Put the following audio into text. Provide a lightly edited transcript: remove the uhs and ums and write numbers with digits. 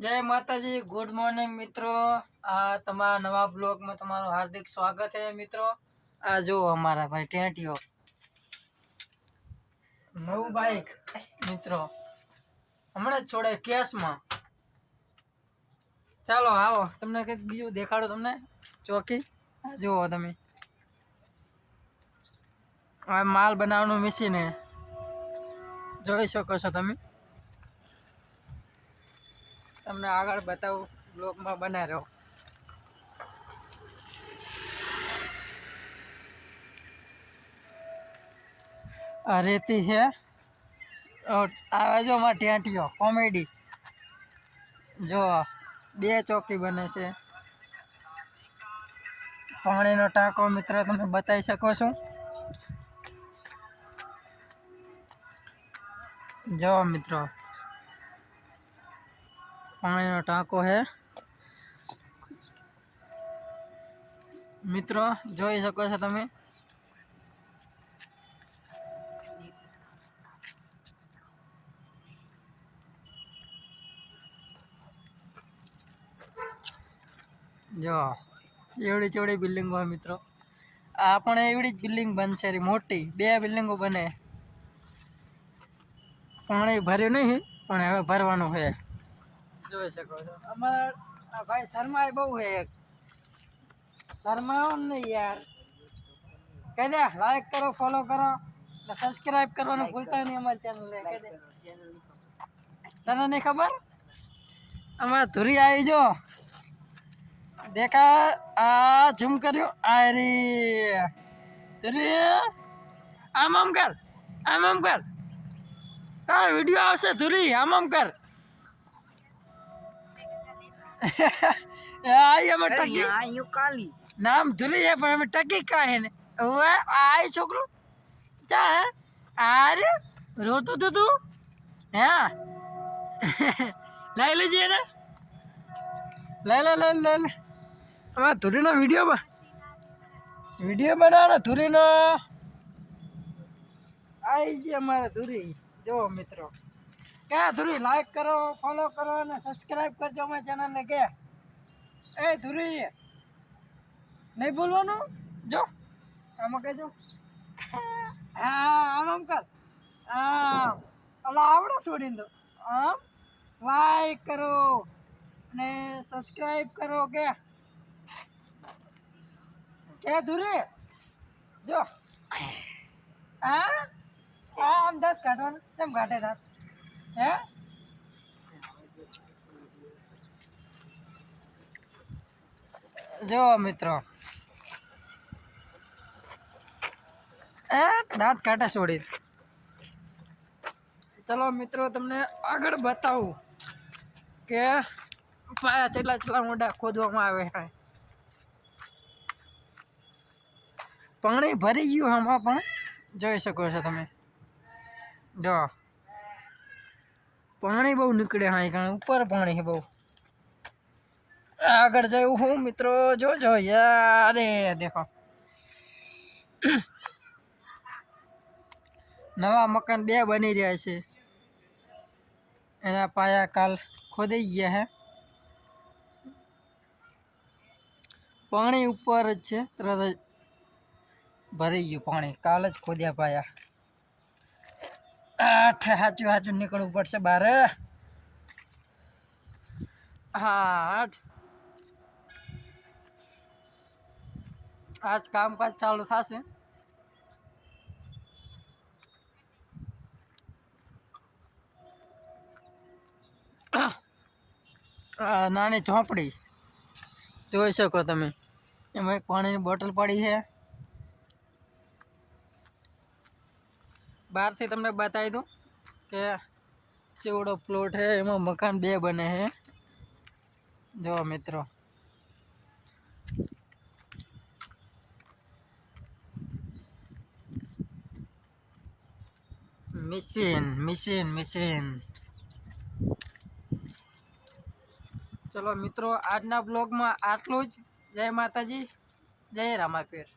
જય માતાજી, good morning મિત્રો। આ તમારા નવા બ્લોગમાં તમારું હાર્દિક સ્વાગત છે મિત્રો। આ જો અમારા ભાઈ ટેટીઓ નવું બાઈક મિત્રો હમણાં જ છોડે કેસમાં। ચાલો આવો તમને કંઈક બીજું દેખાડો તમને ચોકી। આ જુઓ તમે, આ માલ બનાવવાનું મશીન છે, જોઈ શકો છો તમે। તમને આગળ બતાવું, બ્લોગમાં બના રહ્યો। આ રેતી છે, આવે જો માં ટેટીઓ કોમેડી જો બે ચોકી બને છે। પાણીનો ટાંકો મિત્ર તમે બતાવી શકો છો, જો મિત્રો પાણીનો ટાંકો છે મિત્રો, જોઈ શકો છો તમે। જો એવડી ચેવડી બિલ્ડિંગો હોય મિત્રો। આ પણ એવડી જ બિલ્ડિંગ બનશે મોટી, બે બિલ્ડિંગો બને। પાણી ભર્યું નહીં પણ હવે ભરવાનું છે, જોઈ શકો છો। અમારા ભાઈ શર્મા બહુ છે, એક શર્મા નહીં યાર। કહી દે લાઈક કરો, ફોલો કરો, સબસ્ક્રાઈબ કરવાનું ભૂલતા નહીં અમારી ચેનલને। કહી દે, તને નહીં ખબર? અમારા ધુરી આવી જો देखा आ झूम करो अरे तेरे आम कर ता वीडियो आवशे धुरी आम कर आई हम टकी आयु काली नाम धुरी है पर हमें टकी का है ने वो आई छोकरो क्या है अरे रोतो तो तू हैं ले लीजिए ना ले ले ले ले આ ધુરીનો વિડીયો બનાવો, ધુરીનો આવી છે અમારે ધુરી। જો મિત્રો ક્યાં ધુરી, લાઈક કરો, ફોલો કરો અને સબસ્ક્રાઈબ કરજો અમારી ચેનલને। કે એ ધુરી નહીં બોલવાનું, જો આમાં કહેજો હા આમ કર, આમ ઓલા આવડે છોડીને દો, આમ લાઈક કરો અને સબસ્ક્રાઈબ કરો। કે ધુરી જો હા આમ દાંત કાઢવાનું, કેમ કાઢે દાંત હે? જો મિત્રો દાંત કાઢે છોડી। ચલો મિત્રો તમને આગળ બતાવું કે પાયા ચેટલા ઊંડા ખોદવામાં આવે છે। પાણી ભરી ગયું આમાં પણ, જોઈ શકો છો તમે। જો પાણી બહુ નીકળે હા, કારણ ઉપર પાણી છે બહુ। આગળ જવું હું મિત્રો જોજો યાર, દેખો નવા મકાન બે બની રહ્યા છે, એના પાયા કાલ ખોદાઈ ગયા છે। પાણી ઉપર જ છે, તરત જ ભરી ગયું પાણી, કાલ જ ખોદ્યા પાયા। હાચું નીકળવું પડશે બહાર। હા આજ કામકાજ ચાલુ થશે। નાની ઝોપડી જોઈ શકો તમે, એમાં એક પાણીની બોટલ પડી છે। બહારથી તમને બતાવી દઉં કે કેવડો પ્લોટ છે, એમાં મકાન બે બને છે। જો મિત્રો મશીન। ચલો મિત્રો આજના બ્લોગમાં આટલું જ। જય માતાજી, જય રામાપીર।